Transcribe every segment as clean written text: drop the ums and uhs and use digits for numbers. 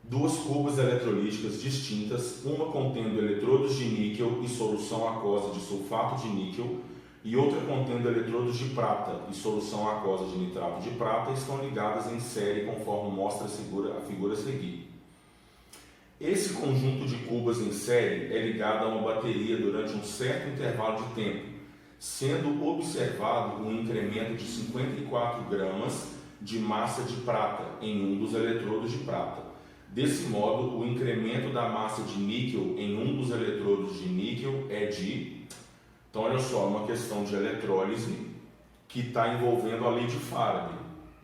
duas cubas eletrolíticas distintas, uma contendo eletrodos de níquel e solução aquosa de sulfato de níquel e outra contendo eletrodos de prata e solução aquosa de nitrato de prata, estão ligadas em série conforme mostra a figura a seguir. Esse conjunto de cubas em série é ligado a uma bateria durante um certo intervalo de tempo, sendo observado um incremento de 54 gramas de massa de prata em um dos eletrodos de prata. Desse modo, o incremento da massa de níquel em um dos eletrodos de níquel é de... Então, olha só, uma questão de eletrólise que está envolvendo a lei de Faraday,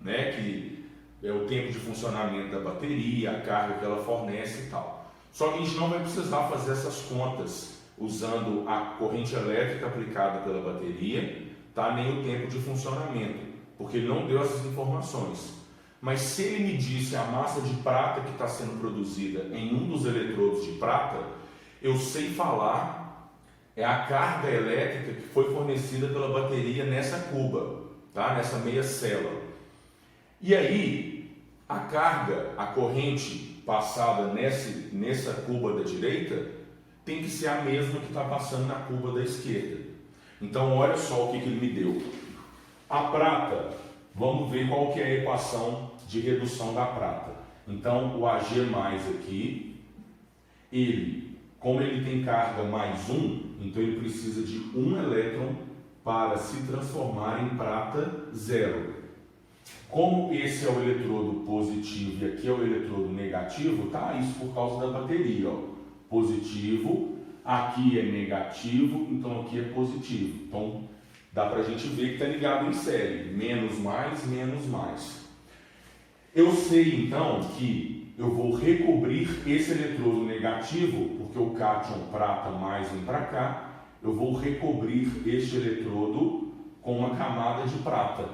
né? Que é o tempo de funcionamento da bateria, a carga que ela fornece e tal. Só que a gente não vai precisar fazer essas contas usando a corrente elétrica aplicada pela bateria, tá? Nem o tempo de funcionamento, porque ele não deu essas informações. Mas se ele me disse a massa de prata que está sendo produzida em um dos eletrodos de prata, eu sei falar a carga elétrica que foi fornecida pela bateria nessa cuba, tá? Nessa meia célula. E aí, a carga, a corrente passada nessa cuba da direita, tem que ser a mesma que está passando na cuba da esquerda. Então, olha só o que ele me deu. A prata, vamos ver qual que é a equação de redução da prata. Então, o Ag mais aqui, como ele tem carga mais 1, então ele precisa de 1 elétron para se transformar em prata 0. Como esse é o eletrodo positivo e aqui é o eletrodo negativo, tá? Isso por causa da bateria, ó. Positivo, aqui é negativo, então aqui é positivo. Então, dá para a gente ver que está ligado em série, menos mais, menos mais. Eu sei então que eu vou recobrir esse eletrodo negativo, porque o cátion prata mais vem para cá, eu vou recobrir este eletrodo com uma camada de prata.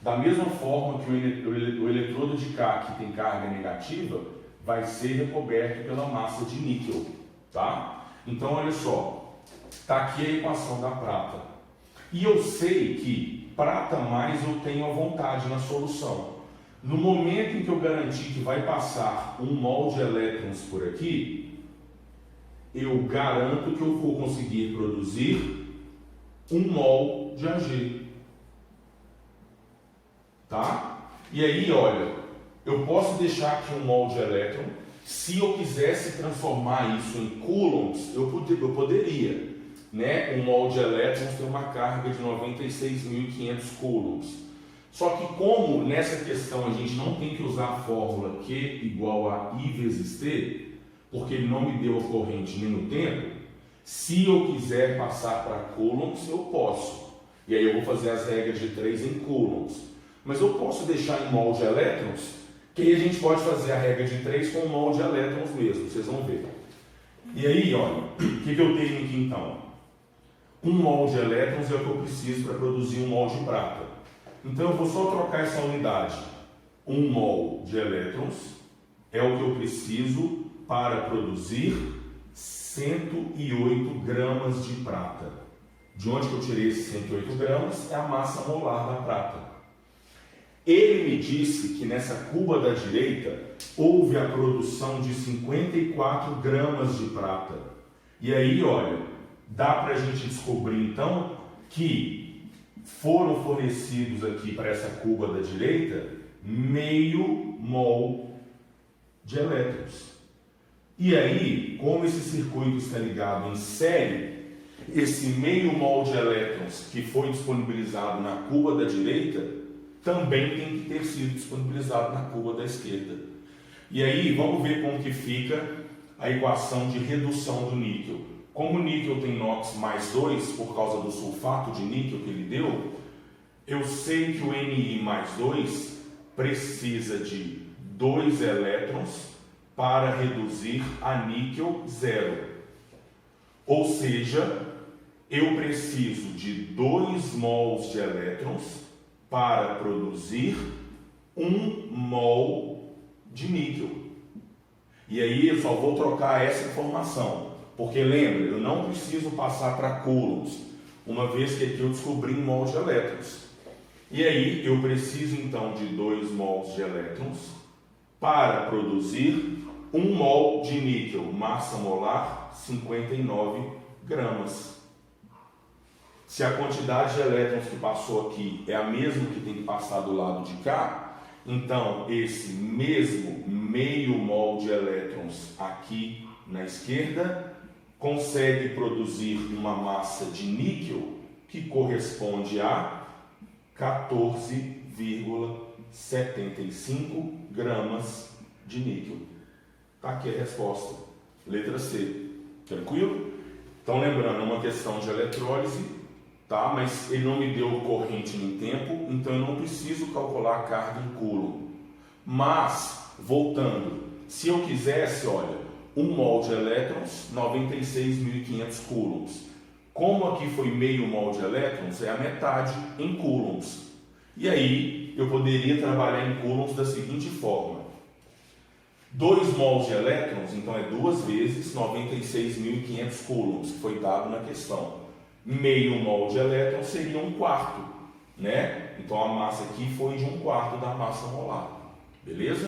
Da mesma forma que o eletrodo de cá, que tem carga negativa, vai ser recoberto pela massa de níquel, tá? Então, olha só, está aqui a equação da prata. E eu sei que prata mais eu tenho à vontade na solução. No momento em que eu garantir que vai passar 1 mol de elétrons por aqui, eu garanto que eu vou conseguir produzir 1 mol de Ag. Tá? E aí, olha, eu posso deixar aqui 1 mol de elétron. Se eu quisesse transformar isso em coulombs, eu poderia. Né? 1 mol de elétrons tem uma carga de 96.500 coulombs. Só que como nessa questão a gente não tem que usar a fórmula Q igual a I vezes T, porque ele não me deu a corrente nem o tempo, se eu quiser passar para coulombs, eu posso. E aí eu vou fazer as regras de 3 em coulombs. Mas eu posso deixar em mol de elétrons, que aí a gente pode fazer a regra de 3 com mol de elétrons mesmo, vocês vão ver. E aí, olha, o que eu tenho aqui então? 1 mol de elétrons é o que eu preciso para produzir 1 mol de prata. Então eu vou só trocar essa unidade. 1 mol de elétrons é o que eu preciso para produzir 108 gramas de prata. De onde que eu tirei esses 108 gramas? É a massa molar da prata. Ele me disse que nessa cuba da direita houve a produção de 54 gramas de prata. E aí, olha, dá para a gente descobrir então que foram fornecidos aqui para essa cuba da direita meio mol de elétrons. E aí, como esse circuito está ligado em série, esse meio mol de elétrons que foi disponibilizado na cuba da direita também tem que ter sido disponibilizado na cuba da esquerda. E aí, vamos ver como que fica a equação de redução do níquel. Como o níquel tem NOx mais 2, por causa do sulfato de níquel que ele deu, eu sei que o Ni mais 2 precisa de 2 elétrons para reduzir a níquel 0. Ou seja, eu preciso de 2 mols de elétrons para produzir 1 mol de níquel. E aí eu só vou trocar essa informação. Porque lembra, eu não preciso passar para coulombs, uma vez que aqui eu descobri 1 mol de elétrons. E aí eu preciso então de 2 mols de elétrons para produzir 1 mol de níquel, massa molar 59 gramas. Se a quantidade de elétrons que passou aqui é a mesma que tem que passar do lado de cá, então esse mesmo meio mol de elétrons aqui na esquerda consegue produzir uma massa de níquel que corresponde a 14,75 gramas de níquel. Tá aqui a resposta, letra C. Tranquilo? Então lembrando, é uma questão de eletrólise, tá? Mas ele não me deu corrente nem tempo, então eu não preciso calcular a carga em Coulomb. Mas, voltando, se eu quisesse, olha, 1 mol de elétrons, 96.500 coulombs. Como aqui foi meio mol de elétrons, é a metade em coulombs. E aí, eu poderia trabalhar em coulombs da seguinte forma. 2 mols de elétrons, então é 2 vezes 96.500 coulombs, que foi dado na questão. Meio mol de elétrons seria 1/4, né? Então a massa aqui foi de 1/4 da massa molar. Beleza?